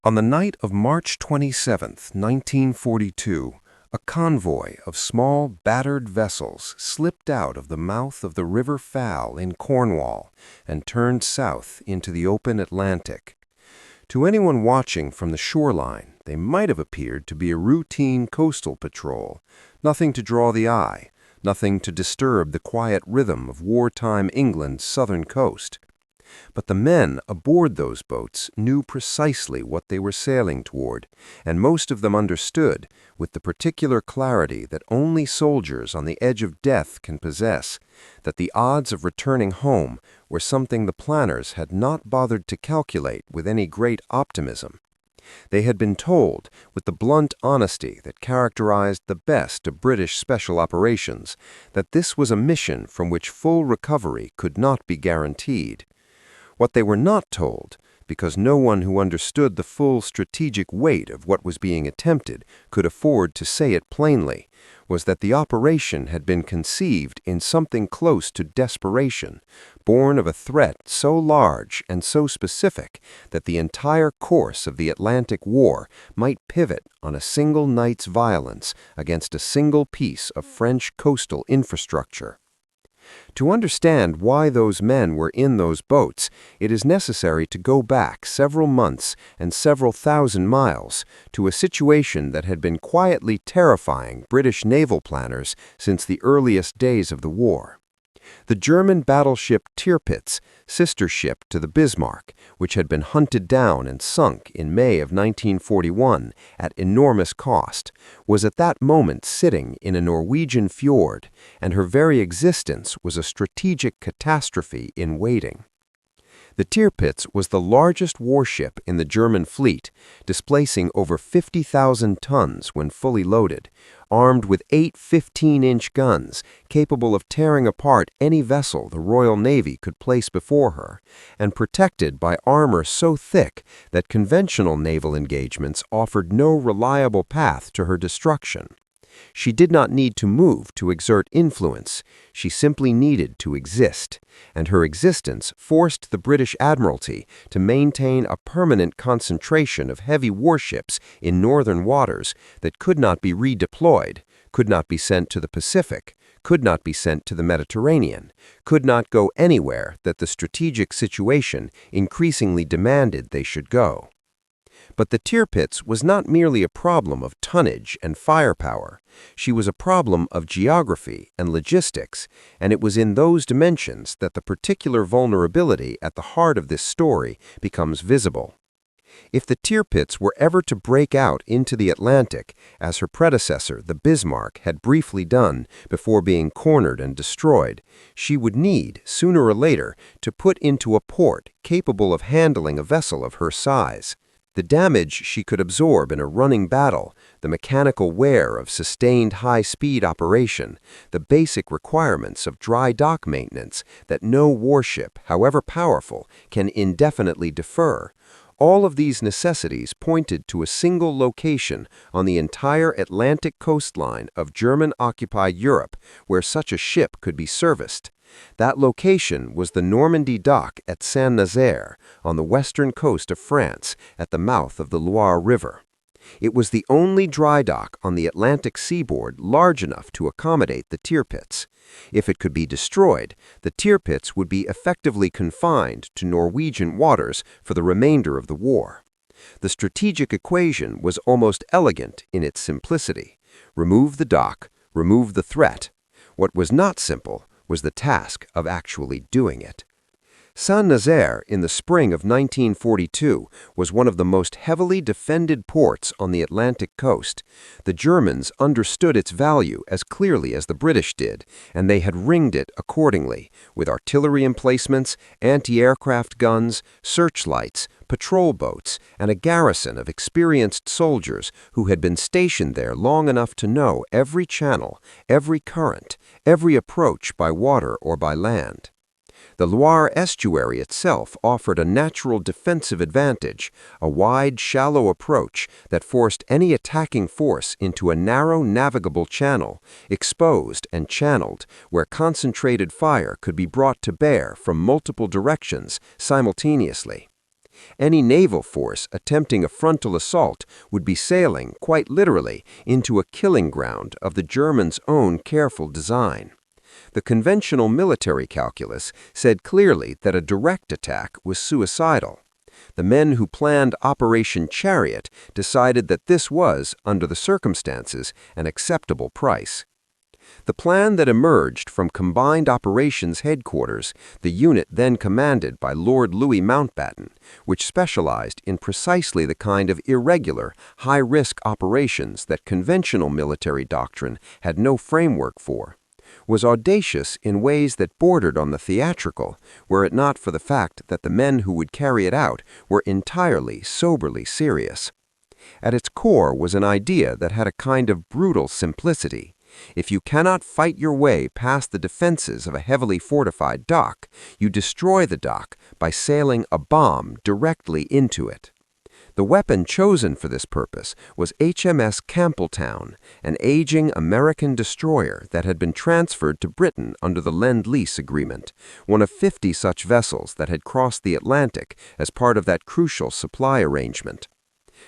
On the night of March 27, 1942, a convoy of small, battered vessels slipped out of the mouth of the River Fal in Cornwall and turned south into the open Atlantic. To anyone watching from the shoreline, they might have appeared to be a routine coastal patrol, nothing to draw the eye, nothing to disturb the quiet rhythm of wartime England's southern coast. But the men aboard those boats knew precisely what they were sailing toward, and most of them understood, with the particular clarity that only soldiers on the edge of death can possess, that the odds of returning home were something the planners had not bothered to calculate with any great optimism. They had been told, with the blunt honesty that characterized the best of British special operations, that this was a mission from which full recovery could not be guaranteed. What they were not told, because no one who understood the full strategic weight of what was being attempted could afford to say it plainly, was that the operation had been conceived in something close to desperation, born of a threat so large and so specific that the entire course of the Atlantic War might pivot on a single night's violence against a single piece of French coastal infrastructure. To understand why those men were in those boats, it is necessary to go back several months and several thousand miles to a situation that had been quietly terrifying British naval planners since the earliest days of the war. The German battleship Tirpitz, sister ship to the Bismarck, which had been hunted down and sunk in May of 1941 at enormous cost, was at that moment sitting in a Norwegian fjord, and her very existence was a strategic catastrophe in waiting. The Tirpitz was the largest warship in the German fleet, displacing over 50,000 tons when fully loaded, armed with 8 15-inch guns capable of tearing apart any vessel the Royal Navy could place before her, and protected by armor so thick that conventional naval engagements offered no reliable path to her destruction. She did not need to move to exert influence, she simply needed to exist, and her existence forced the British Admiralty to maintain a permanent concentration of heavy warships in northern waters that could not be redeployed, could not be sent to the Pacific, could not be sent to the Mediterranean, could not go anywhere that the strategic situation increasingly demanded they should go. But the Tirpitz was not merely a problem of tonnage and firepower. She was a problem of geography and logistics, and it was in those dimensions that the particular vulnerability at the heart of this story becomes visible. If the Tirpitz were ever to break out into the Atlantic, as her predecessor, the Bismarck, had briefly done before being cornered and destroyed, she would need, sooner or later, to put into a port capable of handling a vessel of her size. The damage she could absorb in a running battle, the mechanical wear of sustained high-speed operation, the basic requirements of dry dock maintenance that no warship, however powerful, can indefinitely defer, all of these necessities pointed to a single location on the entire Atlantic coastline of German-occupied Europe where such a ship could be serviced. That location was the Normandie Dock at Saint-Nazaire, on the western coast of France, at the mouth of the Loire River. It was the only dry dock on the Atlantic seaboard large enough to accommodate the Tirpitz. If it could be destroyed, the Tirpitz would be effectively confined to Norwegian waters for the remainder of the war. The strategic equation was almost elegant in its simplicity. Remove the dock, remove the threat. What was not simple was the task of actually doing it. Saint-Nazaire, in the spring of 1942, was one of the most heavily defended ports on the Atlantic coast. The Germans understood its value as clearly as the British did, and they had ringed it accordingly, with artillery emplacements, anti-aircraft guns, searchlights, patrol boats, and a garrison of experienced soldiers who had been stationed there long enough to know every channel, every current, every approach by water or by land. The Loire estuary itself offered a natural defensive advantage, a wide, shallow approach that forced any attacking force into a narrow navigable channel, exposed and channeled, where concentrated fire could be brought to bear from multiple directions simultaneously. Any naval force attempting a frontal assault would be sailing, quite literally, into a killing ground of the Germans' own careful design. The conventional military calculus said clearly that a direct attack was suicidal. The men who planned Operation Chariot decided that this was, under the circumstances, an acceptable price. The plan that emerged from Combined Operations Headquarters, the unit then commanded by Lord Louis Mountbatten, which specialized in precisely the kind of irregular, high-risk operations that conventional military doctrine had no framework for, was audacious in ways that bordered on the theatrical, were it not for the fact that the men who would carry it out were entirely soberly serious. At its core was an idea that had a kind of brutal simplicity. If you cannot fight your way past the defenses of a heavily fortified dock, you destroy the dock by sailing a bomb directly into it. The weapon chosen for this purpose was HMS Campbeltown, an aging American destroyer that had been transferred to Britain under the Lend-Lease Agreement, one of 50 such vessels that had crossed the Atlantic as part of that crucial supply arrangement.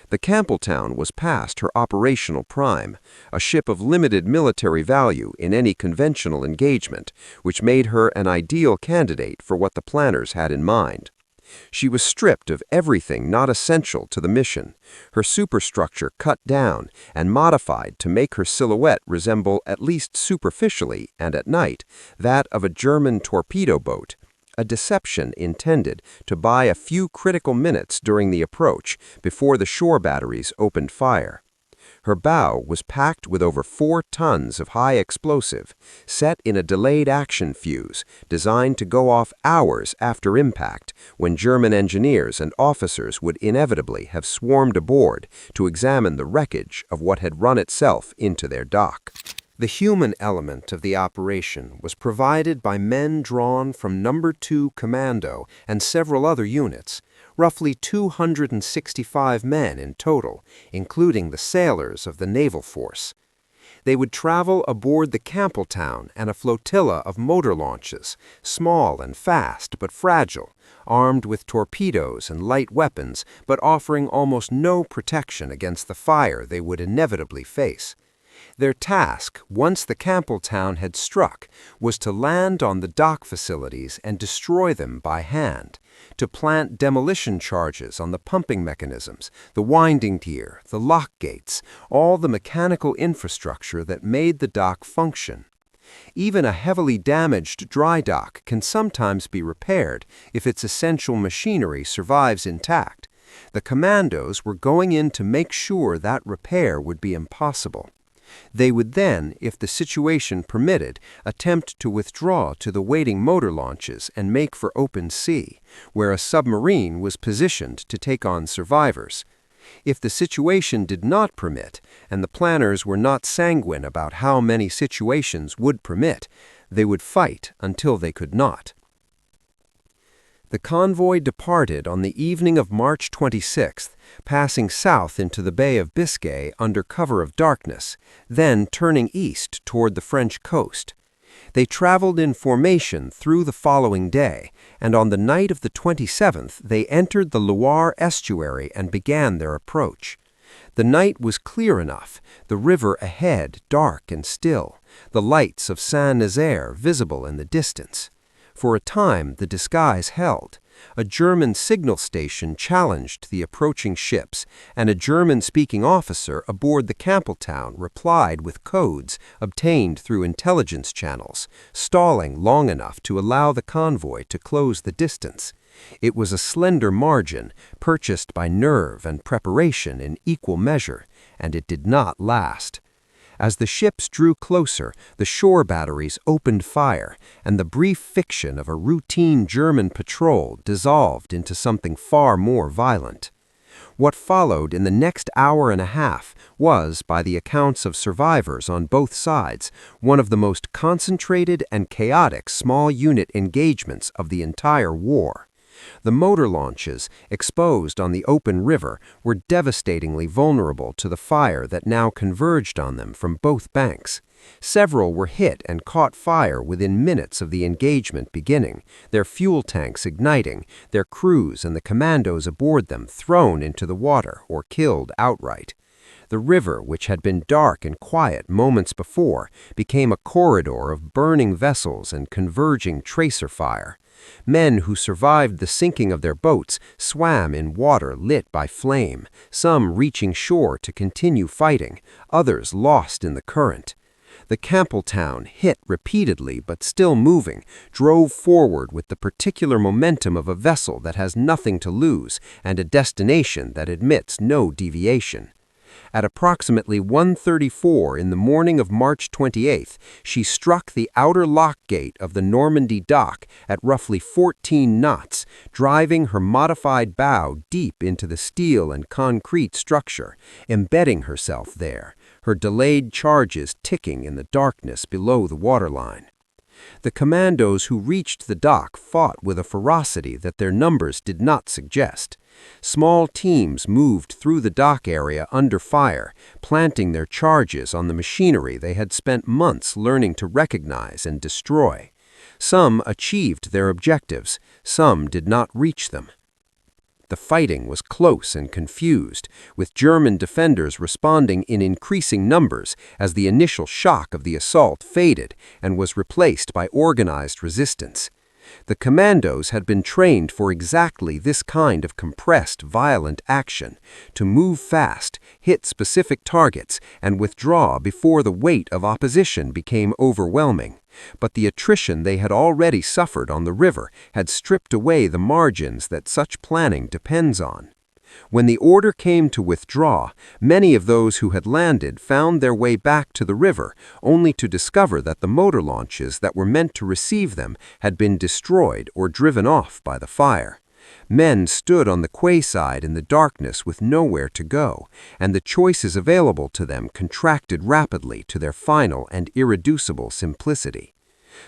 The Campbeltown was past her operational prime, a ship of limited military value in any conventional engagement, which made her an ideal candidate for what the planners had in mind. She was stripped of everything not essential to the mission, her superstructure cut down and modified to make her silhouette resemble, at least superficially and at night, that of a German torpedo boat, a deception intended to buy a few critical minutes during the approach before the shore batteries opened fire. Her bow was packed with over 4 tons of high explosive, set in a delayed action fuse designed to go off hours after impact, when German engineers and officers would inevitably have swarmed aboard to examine the wreckage of what had run itself into their dock. The human element of the operation was provided by men drawn from No. 2 Commando and several other units, roughly 265 men in total, including the sailors of the naval force. They would travel aboard the Campbeltown and a flotilla of motor launches, small and fast but fragile, armed with torpedoes and light weapons but offering almost no protection against the fire they would inevitably face. Their task, once the Campbeltown had struck, was to land on the dock facilities and destroy them by hand, to plant demolition charges on the pumping mechanisms, the winding gear, the lock gates, all the mechanical infrastructure that made the dock function. Even a heavily damaged dry dock can sometimes be repaired if its essential machinery survives intact. The commandos were going in to make sure that repair would be impossible. They would then, if the situation permitted, attempt to withdraw to the waiting motor launches and make for open sea, where a submarine was positioned to take on survivors. If the situation did not permit, and the planners were not sanguine about how many situations would permit, they would fight until they could not. The convoy departed on the evening of March 26th, passing south into the Bay of Biscay under cover of darkness, then turning east toward the French coast. They traveled in formation through the following day, and on the night of the 27th they entered the Loire estuary and began their approach. The night was clear enough, the river ahead dark and still, the lights of Saint-Nazaire visible in the distance. For a time the disguise held. A German signal station challenged the approaching ships, and a German-speaking officer aboard the Campbeltown replied with codes obtained through intelligence channels, stalling long enough to allow the convoy to close the distance. It was a slender margin, purchased by nerve and preparation in equal measure, and it did not last. As the ships drew closer, the shore batteries opened fire, and the brief fiction of a routine German patrol dissolved into something far more violent. What followed in the next hour and a half was, by the accounts of survivors on both sides, one of the most concentrated and chaotic small unit engagements of the entire war. The motor launches, exposed on the open river, were devastatingly vulnerable to the fire that now converged on them from both banks. Several were hit and caught fire within minutes of the engagement beginning, their fuel tanks igniting, their crews and the commandos aboard them thrown into the water or killed outright. The river, which had been dark and quiet moments before, became a corridor of burning vessels and converging tracer fire. Men who survived the sinking of their boats swam in water lit by flame, some reaching shore to continue fighting, others lost in the current. The Campbeltown, hit repeatedly but still moving, drove forward with the particular momentum of a vessel that has nothing to lose and a destination that admits no deviation. At approximately 1:34 in the morning of March 28th, she struck the outer lock gate of the Normandie Dock at roughly 14 knots, driving her modified bow deep into the steel and concrete structure, embedding herself there, her delayed charges ticking in the darkness below the waterline. The commandos who reached the dock fought with a ferocity that their numbers did not suggest. Small teams moved through the dock area under fire, planting their charges on the machinery they had spent months learning to recognize and destroy. Some achieved their objectives, some did not reach them. The fighting was close and confused, with German defenders responding in increasing numbers as the initial shock of the assault faded and was replaced by organized resistance. The commandos had been trained for exactly this kind of compressed, violent action, to move fast, hit specific targets, and withdraw before the weight of opposition became overwhelming. But the attrition they had already suffered on the river had stripped away the margins that such planning depends on. When the order came to withdraw, many of those who had landed found their way back to the river, only to discover that the motor launches that were meant to receive them had been destroyed or driven off by the fire. Men stood on the quayside in the darkness with nowhere to go, and the choices available to them contracted rapidly to their final and irreducible simplicity.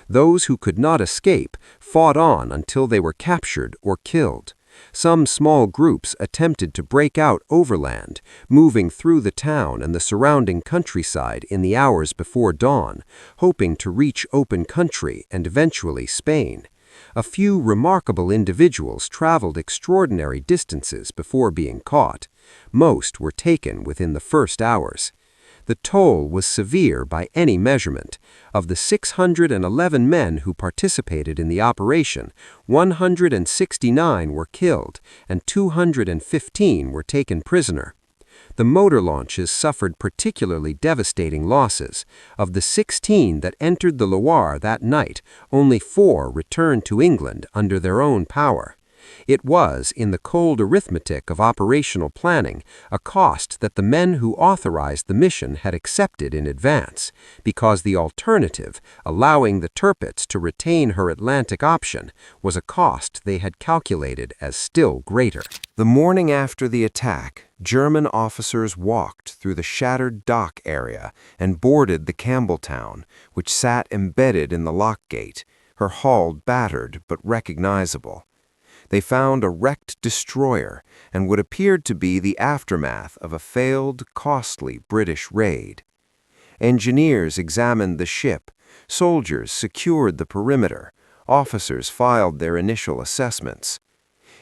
Those who could not escape fought on until they were captured or killed. Some small groups attempted to break out overland, moving through the town and the surrounding countryside in the hours before dawn, hoping to reach open country and eventually Spain. A few remarkable individuals traveled extraordinary distances before being caught. Most were taken within the first hours. The toll was severe by any measurement. Of the 611 men who participated in the operation, 169 were killed and 215 were taken prisoner. The motor launches suffered particularly devastating losses. Of the 16 that entered the Loire that night, only 4 returned to England under their own power. It was, in the cold arithmetic of operational planning, a cost that the men who authorized the mission had accepted in advance, because the alternative, allowing the Tirpitz to retain her Atlantic option, was a cost they had calculated as still greater. The morning after the attack, German officers walked through the shattered dock area and boarded the Campbeltown, which sat embedded in the lock gate, her hull battered but recognizable. They found a wrecked destroyer and what appeared to be the aftermath of a failed, costly British raid. Engineers examined the ship, soldiers secured the perimeter, officers filed their initial assessments.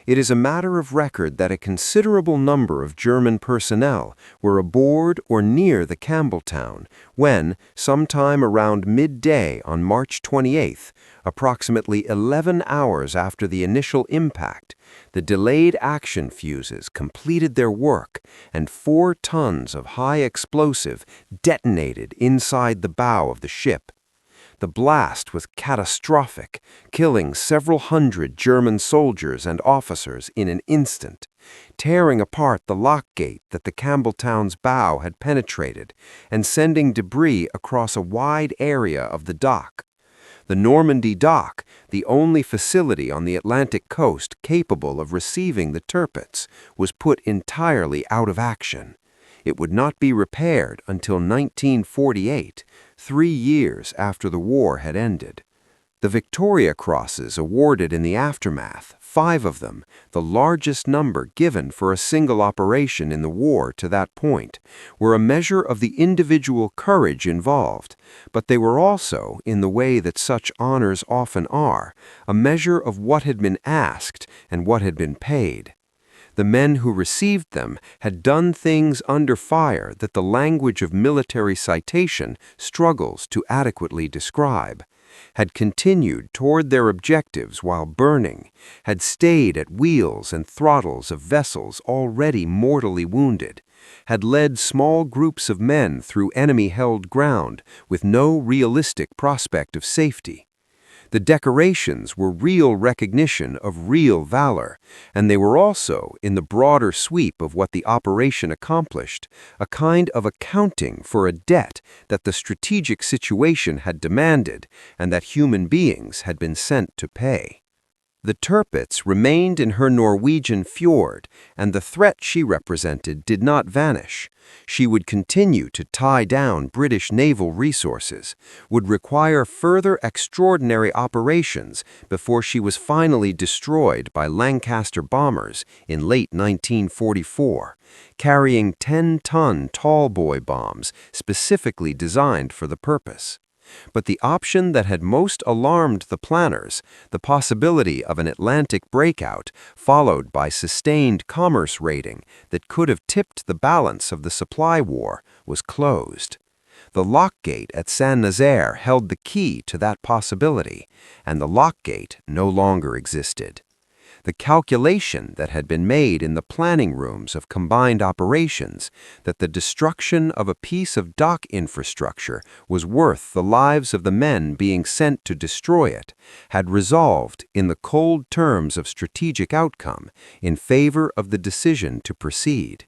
It is a matter of record that a considerable number of German personnel were aboard or near the Campbeltown when, sometime around midday on March 28th, approximately 11 hours after the initial impact, the delayed action fuses completed their work and 4 tons of high explosive detonated inside the bow of the ship. The blast was catastrophic, killing several hundred German soldiers and officers in an instant, tearing apart the lock gate that the Campbeltown's bow had penetrated, and sending debris across a wide area of the dock. The Normandie Dock, the only facility on the Atlantic coast capable of receiving the Tirpitz, was put entirely out of action. It would not be repaired until 1948, 3 years after the war had ended. The Victoria Crosses awarded in the aftermath, 5 of them, the largest number given for a single operation in the war to that point, were a measure of the individual courage involved, but they were also, in the way that such honors often are, a measure of what had been asked and what had been paid. The men who received them had done things under fire that the language of military citation struggles to adequately describe, had continued toward their objectives while burning, had stayed at wheels and throttles of vessels already mortally wounded, had led small groups of men through enemy-held ground with no realistic prospect of safety. The decorations were real recognition of real valor, and they were also, in the broader sweep of what the operation accomplished, a kind of accounting for a debt that the strategic situation had demanded and that human beings had been sent to pay. The Tirpitz remained in her Norwegian fjord, and the threat she represented did not vanish. She would continue to tie down British naval resources, would require further extraordinary operations before she was finally destroyed by Lancaster bombers in late 1944, carrying 10-ton tallboy bombs specifically designed for the purpose. But the option that had most alarmed the planners, the possibility of an Atlantic breakout followed by sustained commerce raiding that could have tipped the balance of the supply war, was closed. The lock gate at Saint-Nazaire held the key to that possibility, and the lock gate no longer existed. The calculation that had been made in the planning rooms of combined operations that the destruction of a piece of dock infrastructure was worth the lives of the men being sent to destroy it had resolved, in the cold terms of strategic outcome, in favor of the decision to proceed.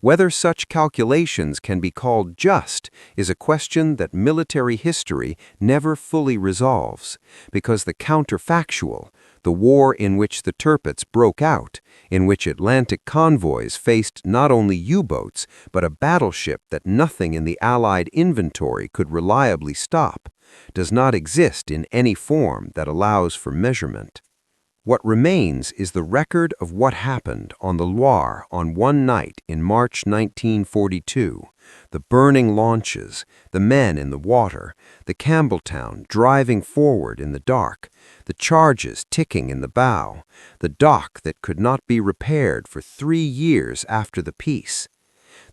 Whether such calculations can be called just is a question that military history never fully resolves, because the counterfactual, the war in which the Tirpitz broke out, in which Atlantic convoys faced not only U-boats but a battleship that nothing in the Allied inventory could reliably stop, does not exist in any form that allows for measurement. What remains is the record of what happened on the Loire on one night in March 1942, the burning launches, the men in the water, the Campbeltown driving forward in the dark, the charges ticking in the bow, the dock that could not be repaired for 3 years after the peace.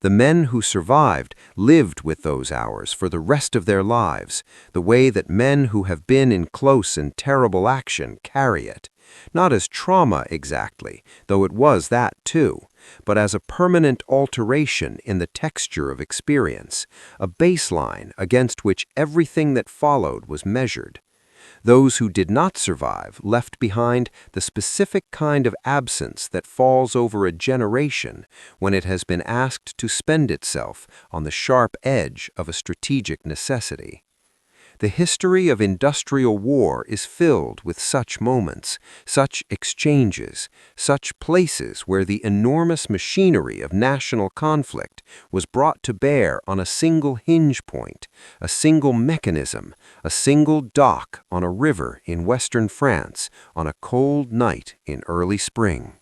The men who survived lived with those hours for the rest of their lives, the way that men who have been in close and terrible action carry it, not as trauma exactly, though it was that too, but as a permanent alteration in the texture of experience, a baseline against which everything that followed was measured. Those who did not survive left behind the specific kind of absence that falls over a generation when it has been asked to spend itself on the sharp edge of a strategic necessity. The history of industrial war is filled with such moments, such exchanges, such places where the enormous machinery of national conflict was brought to bear on a single hinge point, a single mechanism, a single dock on a river in western France on a cold night in early spring.